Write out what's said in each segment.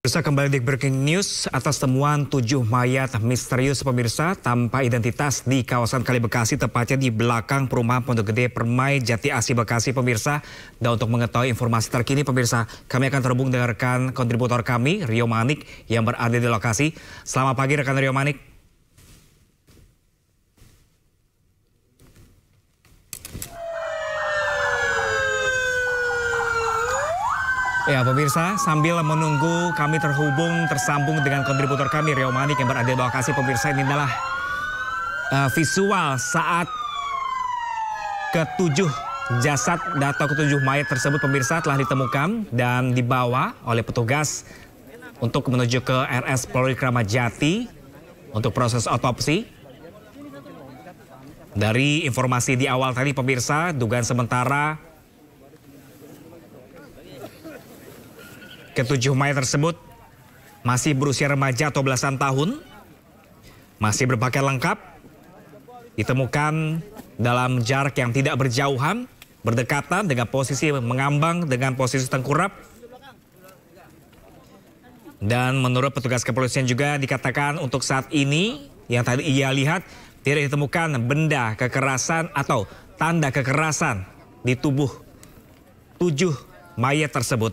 Pemirsa, kembali di Breaking News atas temuan 7 mayat misterius pemirsa tanpa identitas di kawasan Kali Bekasi, tepatnya di belakang perumahan Pondok Gede Permai Jati Asih Bekasi pemirsa. Dan untuk mengetahui informasi terkini pemirsa, kami akan terhubung dengan rekan kontributor kami Rio Manik yang berada di lokasi. Selamat pagi rekan Rio Manik. Ya pemirsa, sambil menunggu kami tersambung dengan kontributor kami Rio Manik yang berada di lokasi pemirsa. Ini adalah visual saat ketujuh jasad atau ketujuh mayat tersebut pemirsa telah ditemukan dan dibawa oleh petugas untuk menuju ke RS Polri Kramat Jati untuk proses otopsi. Dari informasi di awal tadi pemirsa, dugaan sementara ketujuh mayat tersebut masih berusia remaja atau belasan tahun, masih berpakaian lengkap, ditemukan dalam jarak yang tidak berjauhan, berdekatan dengan posisi mengambang dengan posisi tengkurap. Dan menurut petugas kepolisian juga dikatakan untuk saat ini yang tadi ia lihat tidak ditemukan benda kekerasan atau tanda kekerasan di tubuh 7 mayat tersebut.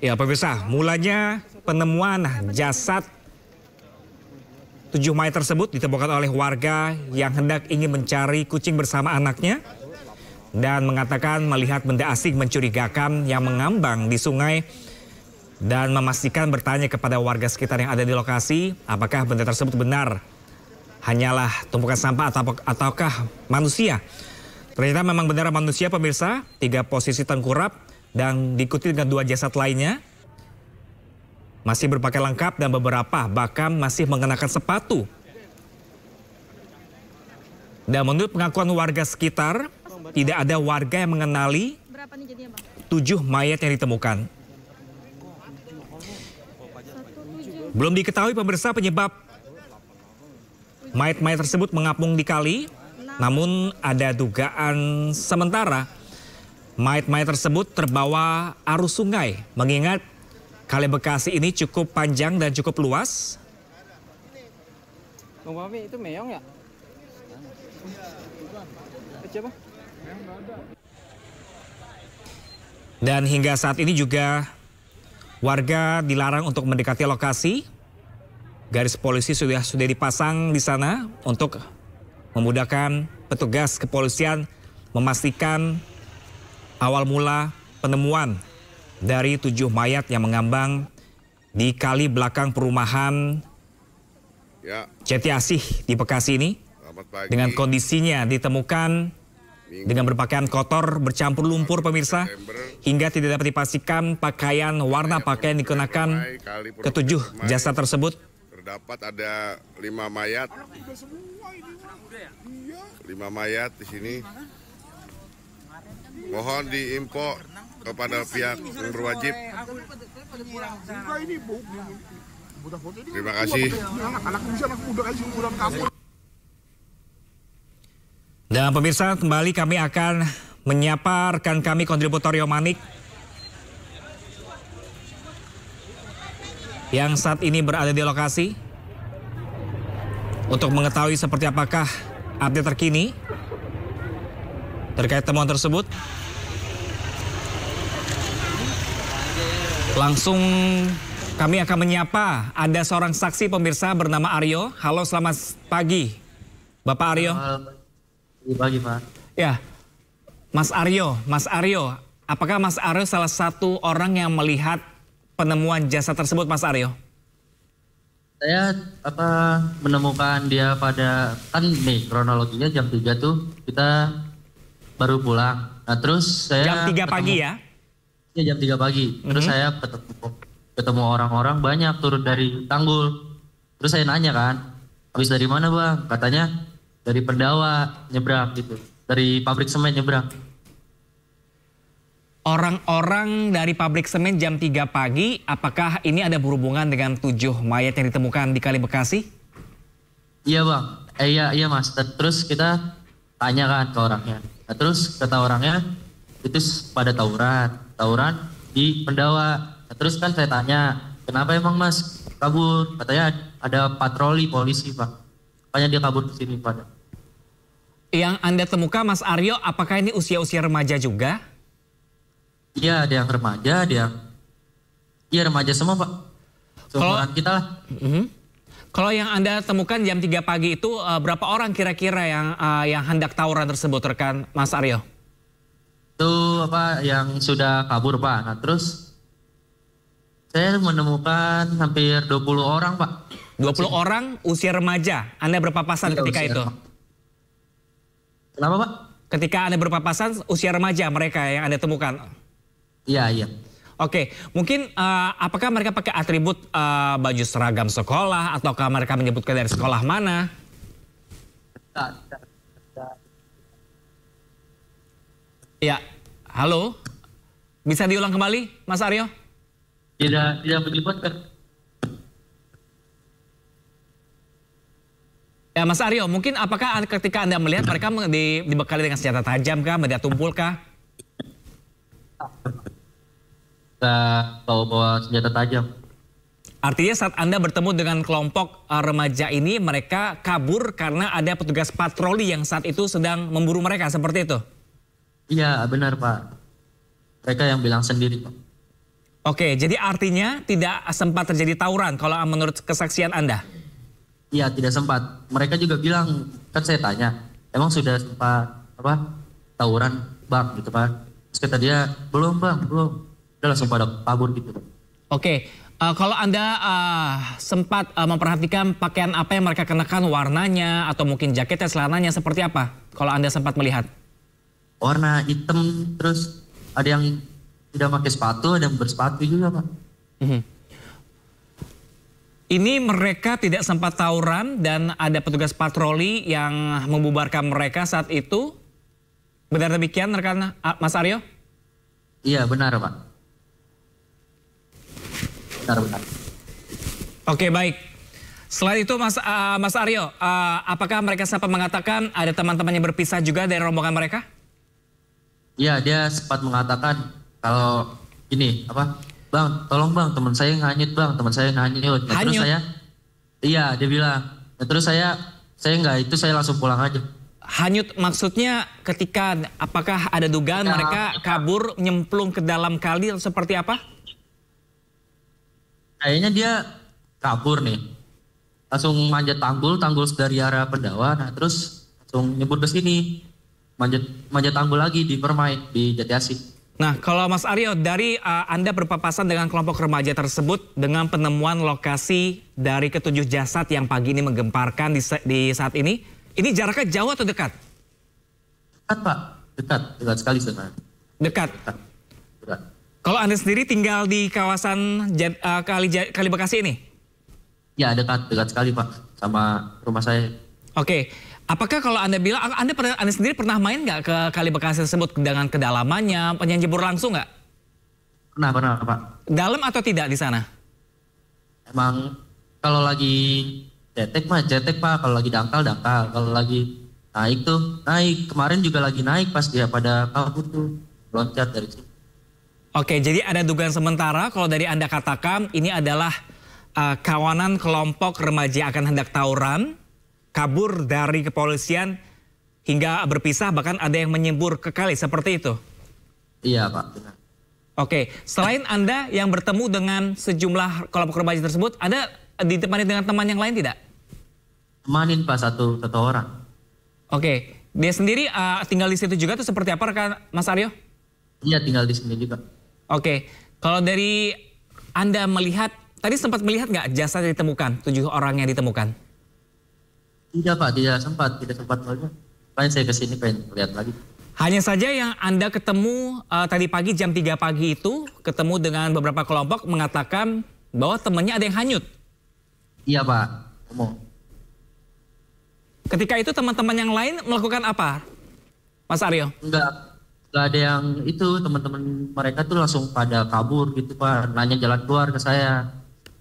Ya pemirsa, mulanya penemuan jasad 7 mayat tersebut ditemukan oleh warga yang hendak ingin mencari kucing bersama anaknya dan mengatakan melihat benda asing mencurigakan yang mengambang di sungai dan memastikan bertanya kepada warga sekitar yang ada di lokasi apakah benda tersebut benar hanyalah tumpukan sampah ataukah manusia. Ternyata memang benar manusia pemirsa, 3 posisi tengkurap dan diikuti dengan 2 jasad lainnya. Masih berpakaian lengkap dan beberapa bahkan masih mengenakan sepatu. Dan menurut pengakuan warga sekitar, tidak ada warga yang mengenali 7 mayat yang ditemukan. Belum diketahui pemirsa penyebab mayat-mayat tersebut mengapung di kali, namun ada dugaan sementara mayat-mayat tersebut terbawa arus sungai, mengingat Kali Bekasi ini cukup panjang dan cukup luas. Bang Papi, itu meong ya? Siapa? Dan hingga saat ini juga warga dilarang untuk mendekati lokasi. Garis polisi sudah dipasang di sana untuk memudahkan petugas kepolisian memastikan awal mula penemuan dari 7 mayat yang mengambang di kali belakang perumahan Jati Asih di Bekasi ini. Dengan kondisinya ditemukan dengan berpakaian kotor bercampur lumpur pemirsa, hingga tidak dapat dipastikan warna pakaian dikenakan ketujuh jasad tersebut. Terdapat ada 5 mayat. 5 mayat di sini. Mohon diinfo kepada pihak yang berwajib. Terima kasih. Dan pemirsa, kembali kami akan menyapa rekan kami kontributor Rio Manik yang saat ini berada di lokasi untuk mengetahui seperti apakah update terkini terkait temuan tersebut. Langsung kami akan menyapa, ada seorang saksi pemirsa bernama Aryo. Halo, selamat pagi Bapak Aryo. Pagi Pak. Ya, Mas Aryo, apakah Mas Aryo salah satu orang yang melihat penemuan jasad tersebut Mas Aryo? Saya menemukan dia pada, kan nih kronologinya jam 3 tuh kita baru pulang. Nah terus saya jam 3 pagi ya? Iya jam 3 pagi. Terus saya ketemu orang-orang banyak turun dari tanggul. Terus saya nanya kan, habis dari mana Bang? Katanya dari Pendawa nyebrang gitu. Dari pabrik semen nyebrang. Orang-orang dari pabrik semen jam 3 pagi, apakah ini ada berhubungan dengan 7 mayat yang ditemukan di Kali Bekasi? Iya Bang, iya Mas. Terus kita tanya kan ke orangnya. Nah terus kata orangnya itu pada tawuran di Pendawa. Nah, terus kan saya tanya, kenapa emang Mas kabur? Katanya ada patroli polisi Pak. Makanya dia kabur ke sini Pak. Yang Anda temukan Mas Aryo, apakah ini usia-usia remaja juga? Iya, ada yang remaja, ada yang... Iya remaja semua Pak. Seumuran kita lah. Kalau yang Anda temukan jam 3 pagi itu berapa orang kira-kira yang hendak tawuran tersebut rekan Mas Aryo? Itu apa yang sudah kabur Pak. Nah terus saya menemukan hampir 20 orang Pak. 20 orang usia remaja. Anda berpapasan ketika itu? Kenapa Pak? Ketika Anda berpapasan usia remaja mereka yang Anda temukan? Iya. Oke, mungkin apakah mereka pakai atribut baju seragam sekolah ataukah mereka menyebutkan dari sekolah mana? Ya, halo, bisa diulang kembali, Mas Aryo? Tidak menyebutkan. Ya, Mas Aryo, mungkin apakah ketika Anda melihat mereka dibekali dengan senjata tajam kah, benda tumpul kah? Bawa senjata tajam. Artinya saat Anda bertemu dengan kelompok remaja ini, mereka kabur karena ada petugas patroli yang saat itu sedang memburu mereka, seperti itu? Iya, benar Pak. Mereka yang bilang sendiri Pak. Oke, jadi artinya tidak sempat terjadi tawuran kalau menurut kesaksian Anda? Iya, tidak sempat. Mereka juga bilang, kan saya tanya, emang sudah sempat tawuran Bang gitu Pak. Terus kata dia, belum Bang, belum. Udah langsung pada kabur gitu Pak. Oke, kalau Anda sempat memperhatikan pakaian apa yang mereka kenakan, warnanya atau mungkin jaketnya, celananya seperti apa? Kalau Anda sempat melihat? Warna hitam, terus ada yang tidak pakai sepatu, ada yang bersepatu juga Pak. Ini mereka tidak sempat tawuran dan ada petugas patroli yang membubarkan mereka saat itu. Benar demikian rekan Mas Aryo? Iya benar Pak. Benar. Oke, baik. Selain itu Mas Aryo, apakah mereka sempat mengatakan ada teman-teman yang berpisah juga dari rombongan mereka? Iya, dia sempat mengatakan kalau ini Bang, tolong Bang, teman saya nganyut Bang, teman saya nganyut. Nah, terus saya, iya dia bilang. Nah, terus saya nggak itu, saya langsung pulang aja. Hanyut maksudnya ketika apakah ada dugaan mereka kabur nyemplung ke dalam kali atau seperti apa? Kayaknya dia kabur nih, langsung manjat tanggul dari arah Pendawa, nah terus langsung nyebur ke sini. Manjat tanggul lagi di Permai, di Jatiasih. Nah, kalau Mas Aryo, dari Anda berpapasan dengan kelompok remaja tersebut dengan penemuan lokasi dari ketujuh jasad yang pagi ini menggemparkan di saat ini jaraknya jauh atau dekat? Dekat Pak, dekat sekali sebenarnya. Dekat? Dekat. Kalau Anda sendiri tinggal di kawasan Kali Bekasi ini? Ya dekat sekali Pak, sama rumah saya. Oke. Apakah kalau Anda bilang, Anda sendiri pernah main nggak ke Kali Bekasi tersebut dengan kedalamannya, penyembur langsung nggak? Pernah Pak. Dalam atau tidak di sana? Emang kalau lagi cetek Pak, kalau lagi dangkal. Kalau lagi naik tuh, naik. Kemarin juga lagi naik pas dia pada kabur tuh, loncat dari situ. Oke, jadi ada dugaan sementara kalau dari Anda katakan ini adalah kawanan kelompok remaja akan hendak tawuran, kabur dari kepolisian hingga berpisah, bahkan ada yang menyembur ke kali, seperti itu? Iya Pak, benar. Oke, selain Anda yang bertemu dengan sejumlah kelompok remaja tersebut, Anda ditemani dengan teman yang lain tidak? Temanin Pak, satu orang. Oke, dia sendiri tinggal di situ juga tuh seperti apa rekan Mas Aryo? Iya, tinggal di sini juga. Oke, kalau dari Anda melihat, tadi sempat melihat nggak jasad yang ditemukan, 7 orang yang ditemukan? Tidak Pak, tidak sempat melihat. Makanya saya kesini pengen lihat lagi. Hanya saja yang Anda ketemu tadi pagi jam 3 pagi itu, ketemu dengan beberapa kelompok mengatakan bahwa temannya ada yang hanyut. Iya Pak, ngomong. Ketika itu teman-teman yang lain melakukan apa, Mas Aryo? Enggak ada yang itu, teman-teman mereka tuh langsung pada kabur gitu Pak, nanya jalan keluar ke saya.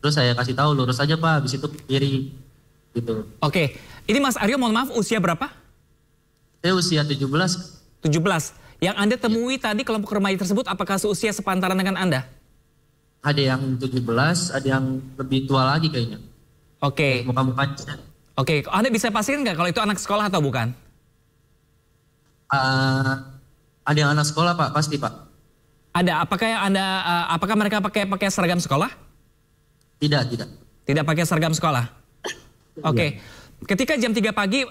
Terus saya kasih tahu lurus aja Pak, habis itu ke kiri gitu. Oke, ini Mas Aryo mohon maaf usia berapa? Saya usia 17. 17. Yang Anda temui tadi kelompok remaja tersebut apakah seusia sepantaran dengan Anda? Ada yang 17, ada yang lebih tua lagi kayaknya. Oke. Muka-mukanya. Oke, Anda bisa pastikan nggak kalau itu anak sekolah atau bukan? Ada yang anak sekolah Pak, pasti Pak. Ada. Apakah yang Anda, apakah mereka pakai seragam sekolah? Tidak, tidak. Tidak pakai seragam sekolah. Oke. Ketika jam 3 pagi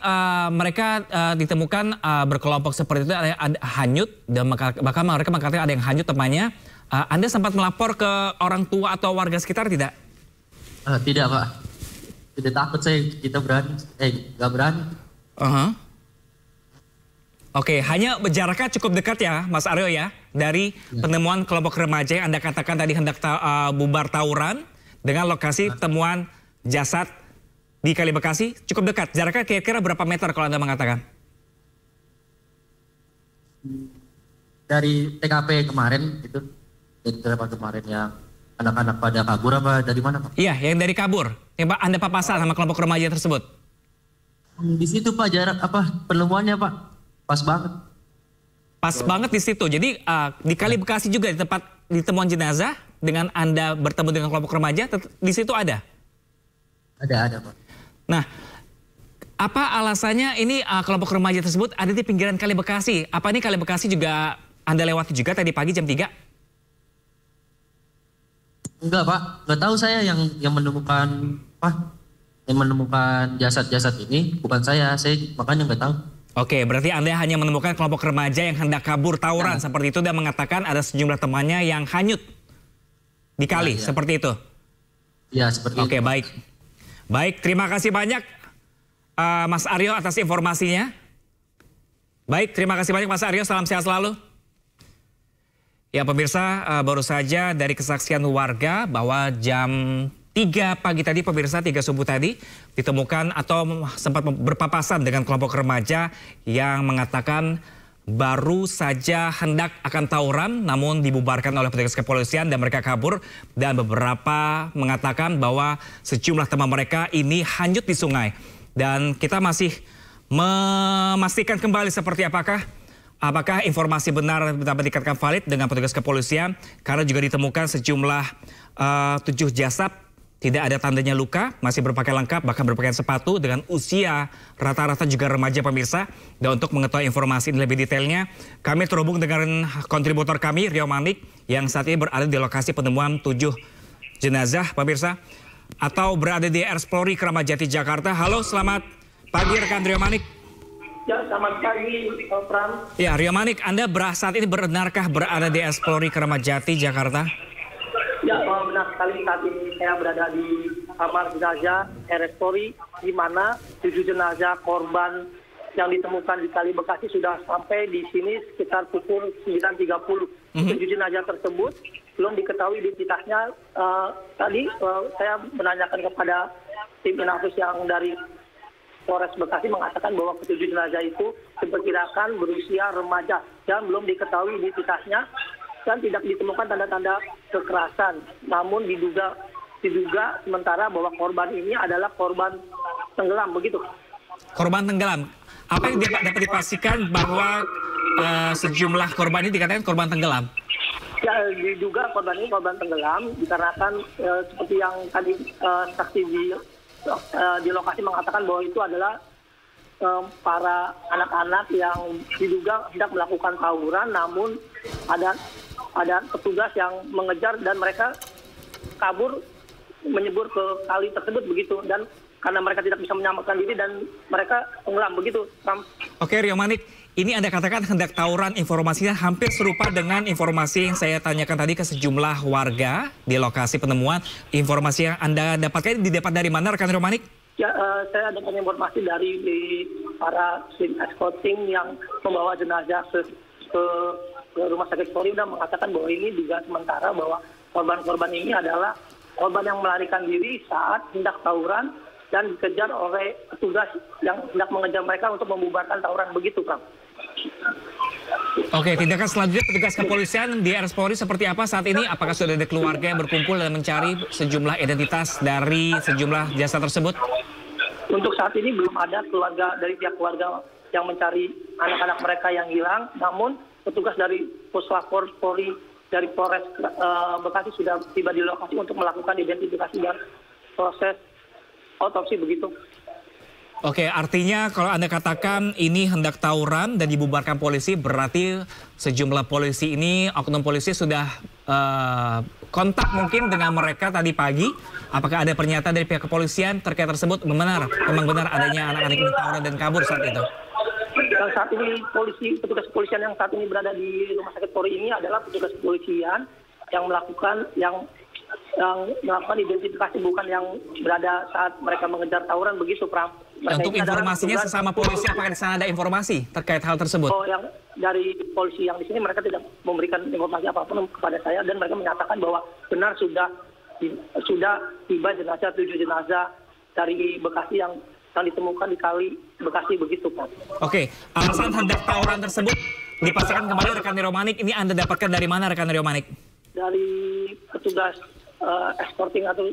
mereka ditemukan berkelompok seperti itu, ada hanyut dan bahkan mereka mengatakan ada yang hanyut temannya. Anda sempat melapor ke orang tua atau warga sekitar tidak? Tidak Pak. Tidak takut saya, kita berani. Nggak berani. Oke, hanya jaraknya cukup dekat ya Mas Aryo ya. Dari penemuan kelompok remaja yang Anda katakan tadi hendak bubar tawuran dengan lokasi temuan jasad di Kali Bekasi cukup dekat. Jaraknya kira-kira berapa meter kalau Anda mengatakan? Dari TKP kemarin itu. Dari TKP kemarin yang anak-anak pada kabur apa dari mana Pak? Iya, yang dari kabur. Yang Anda papasan sama kelompok remaja tersebut. Di situ Pak jarak penemuannya Pak. Pas banget. Pas banget di situ. Jadi di Kali Bekasi juga di tempat ditemuan jenazah dengan Anda bertemu dengan kelompok remaja di situ ada? Ada Pak. Nah, apa alasannya ini kelompok remaja tersebut ada di pinggiran Kali Bekasi? Apa ini Kali Bekasi juga Anda lewati juga tadi pagi jam 3? Enggak Pak, nggak tahu saya yang menemukan yang menemukan jasad-jasad ini bukan saya makanya nggak tahu. Oke, berarti Anda hanya menemukan kelompok remaja yang hendak kabur tawuran seperti itu dan mengatakan ada sejumlah temannya yang hanyut di kali, seperti itu? Ya, seperti itu. Oke, baik. Baik, terima kasih banyak Mas Aryo atas informasinya. Baik, terima kasih banyak Mas Aryo, salam sehat selalu. Ya pemirsa, baru saja dari kesaksian warga bahwa jam 3 pagi tadi pemirsa, 3 subuh tadi ditemukan atau sempat berpapasan dengan kelompok remaja yang mengatakan baru saja hendak akan tawuran namun dibubarkan oleh petugas kepolisian dan mereka kabur, dan beberapa mengatakan bahwa sejumlah teman mereka ini hanyut di sungai. Dan kita masih memastikan kembali seperti apakah informasi benar dapat dikatakan valid dengan petugas kepolisian, karena juga ditemukan sejumlah 7 jasad. Tidak ada tandanya luka, masih berpakaian lengkap, bahkan berpakaian sepatu dengan usia rata-rata juga remaja pemirsa. Dan untuk mengetahui informasi ini lebih detailnya, kami terhubung dengan kontributor kami, Rio Manik, yang saat ini berada di lokasi penemuan 7 jenazah pemirsa, atau berada di RS Polri Kramat Jati, Jakarta. Halo, selamat pagi rekan Rio Manik. Ya, selamat pagi, Pram. Ya, Rio Manik, Anda saat ini benarkah berada di RS Polri Kramat Jati, Jakarta? Ya, benar sekali. Saat ini saya berada di kamar jenazah RS Polri, di mana 7 jenazah korban yang ditemukan di Kali Bekasi sudah sampai di sini sekitar pukul 9.30. 7 jenazah tersebut belum diketahui identitasnya. Tadi saya menanyakan kepada tim inafis yang dari Polres Bekasi mengatakan bahwa ke-7 jenazah itu diperkirakan berusia remaja dan belum diketahui identitasnya dan tidak ditemukan tanda-tanda kekerasan. Namun diduga sementara bahwa korban ini adalah korban tenggelam, begitu. Korban tenggelam. Apa yang dapat dipastikan bahwa sejumlah korban ini dikatakan korban tenggelam? Ya, diduga korban ini korban tenggelam dikarenakan seperti yang tadi saksi di lokasi mengatakan bahwa itu adalah para anak-anak yang diduga hendak melakukan tawuran, namun ada petugas yang mengejar dan mereka kabur menyebur ke kali tersebut, begitu. Dan karena mereka tidak bisa menyelamatkan diri dan mereka tenggelam, begitu. Oke, Rio Manik, ini Anda katakan hendak tawuran, informasinya hampir serupa dengan informasi yang saya tanyakan tadi ke sejumlah warga di lokasi penemuan. Informasi yang Anda dapatkan didapat dari mana, rekan Rio Manik? Ya, saya dapat informasi dari para tim escorting yang membawa jenazah ke rumah sakit Polri dan mengatakan bahwa ini juga sementara bahwa korban-korban ini adalah korban yang melarikan diri saat hendak tawuran dan dikejar oleh petugas yang hendak mengejar mereka untuk membubarkan tawuran, begitu, Kang. Oke, tindakan selanjutnya petugas kepolisian di RS Polri seperti apa saat ini? Apakah sudah ada keluarga yang berkumpul dan mencari sejumlah identitas dari sejumlah jasad tersebut? Untuk saat ini belum ada keluarga dari pihak keluarga yang mencari anak-anak mereka yang hilang. Namun petugas dari Puslapor Polri dari Polres Bekasi sudah tiba di lokasi untuk melakukan identifikasi dan proses otopsi begitu. Oke, artinya kalau Anda katakan ini hendak tawuran dan dibubarkan polisi, berarti sejumlah polisi ini, oknum polisi sudah kontak mungkin dengan mereka tadi pagi. Apakah ada pernyataan dari pihak kepolisian terkait tersebut? Memang benar adanya anak-anak ini tawuran dan kabur saat itu? Dan saat ini petugas kepolisian yang saat ini berada di Rumah Sakit Polri ini adalah petugas kepolisian yang melakukan identifikasi, bukan yang berada saat mereka mengejar tawuran begitu, Pram. Untuk informasinya sesama polisi, apakah di sana ada informasi terkait hal tersebut? Oh, yang dari polisi yang di sini mereka tidak memberikan informasi apapun kepada saya, dan mereka menyatakan bahwa benar sudah tiba jenazah 7 jenazah dari Bekasi yang ditemukan di Kali Bekasi begitu, Pak. Oke, alasan hendak tawuran tersebut dipastikan kembali rekan Romanik. Ini Anda dapatkan dari mana rekan Romanik? Dari petugas escorting atau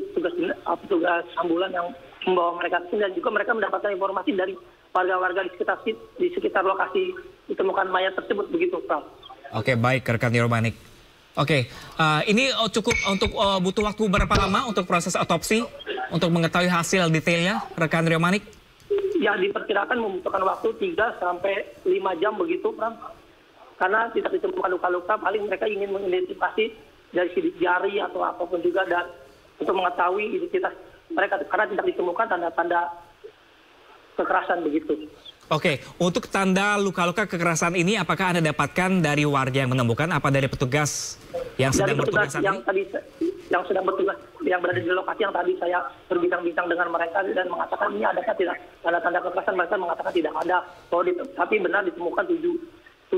petugas ambulan yang membawa mereka ke sini, dan juga mereka mendapatkan informasi dari warga-warga di sekitar lokasi ditemukan mayat tersebut begitu, Pak. Oke, baik rekan Romanik. Oke, ini cukup untuk butuh waktu berapa lama untuk proses otopsi untuk mengetahui hasil detailnya rekan Romanik? Ya, diperkirakan membutuhkan waktu 3 sampai 5 jam begitu, Pram. Karena tidak ditemukan luka-luka, paling mereka ingin mengidentifikasi dari sidik jari atau apapun juga, dan untuk mengetahui identitas mereka karena tidak ditemukan tanda-tanda kekerasan begitu. Oke, untuk tanda luka-luka kekerasan ini apakah Anda dapatkan dari warga yang menemukan, apa dari petugas yang sedang bertugas saat ini? Yang sedang bertugas, yang berada di lokasi yang tadi saya berbincang-bincang dengan mereka dan mengatakan ini adakah tidak tanda-tanda kekerasan, mereka mengatakan tidak ada. Tapi benar ditemukan 7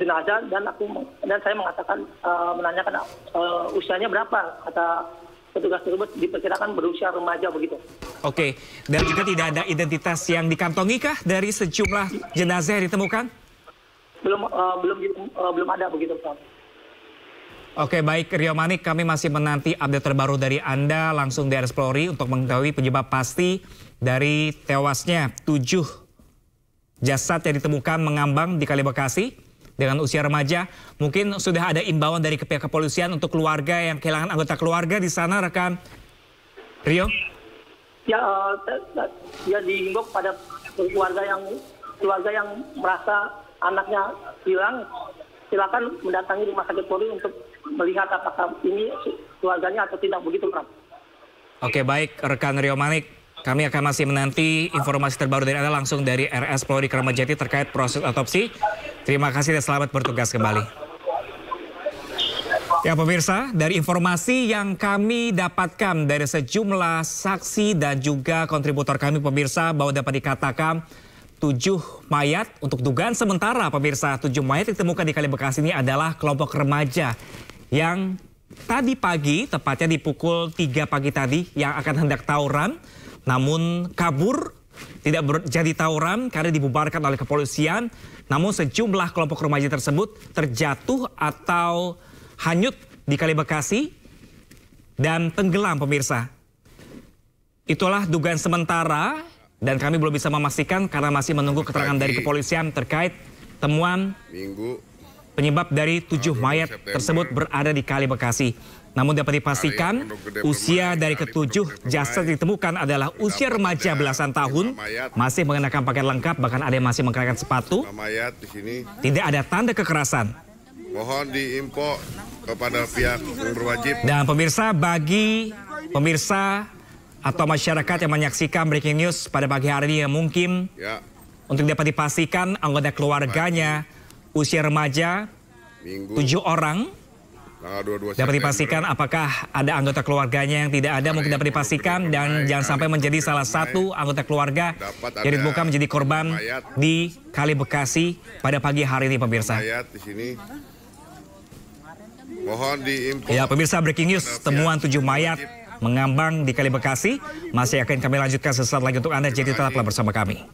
jenazah, dan saya mengatakan menanyakan usianya berapa, kata petugas tersebut diperkirakan berusia remaja begitu. Oke, dan juga tidak ada identitas yang dikantongi kah dari sejumlah jenazah yang ditemukan? Belum ada begitu, Pak. Oke, baik Rio Manik, kami masih menanti update terbaru dari Anda langsung dari RS Polri untuk mengetahui penyebab pasti dari tewasnya 7 jasad yang ditemukan mengambang di Kali Bekasi dengan usia remaja. Mungkin sudah ada imbauan dari pihak kepolisian untuk keluarga yang kehilangan anggota keluarga di sana, rekan Rio? Ya dihimbau kepada keluarga yang merasa anaknya hilang, silakan mendatangi Rumah Sakit Polri untuk melihat apakah ini keluarganya atau tidak begitu, Pram. Oke, baik rekan Rio Manik, kami akan masih menanti informasi terbaru dari Anda langsung dari RS Polri Kramat Jati terkait proses otopsi. Terima kasih dan selamat bertugas kembali. Ya pemirsa, dari informasi yang kami dapatkan dari sejumlah saksi dan juga kontributor kami pemirsa, bahwa dapat dikatakan 7 mayat untuk dugaan sementara pemirsa, 7 mayat ditemukan di Kali Bekasi ini adalah kelompok remaja yang tadi pagi, tepatnya di pukul 3 pagi tadi, yang akan hendak tawuran namun kabur, tidak jadi tawuran karena dibubarkan oleh kepolisian. Namun sejumlah kelompok remaja tersebut terjatuh atau hanyut di Kali Bekasi dan tenggelam pemirsa. Itulah dugaan sementara dan kami belum bisa memastikan karena masih menunggu keterangan dari kepolisian terkait temuan penyebab dari 7 mayat tersebut berada di Kali Bekasi. Namun dapat dipastikan usia dari ke-7 jasad ditemukan adalah usia remaja belasan tahun, masih mengenakan pakaian lengkap, bahkan ada yang masih mengenakan sepatu. Tidak ada tanda kekerasan. Mohon diinfo kepada pihak yang berwajib. Dan pemirsa, bagi pemirsa atau masyarakat yang menyaksikan breaking news pada pagi hari ini yang mungkin untuk dapat dipastikan anggota keluarganya usia remaja 7 orang. Dapat dipastikan apakah ada anggota keluarganya yang tidak ada, mungkin dapat dipastikan, dan jangan sampai menjadi salah satu anggota keluarga yang ditemukan menjadi korban di Kali Bekasi pada pagi hari ini pemirsa. Mohon diinfo. Ya pemirsa, breaking news, temuan 7 mayat mengambang di Kali Bekasi masih akan kami lanjutkan sesaat lagi untuk Anda, jadi tetaplah bersama kami.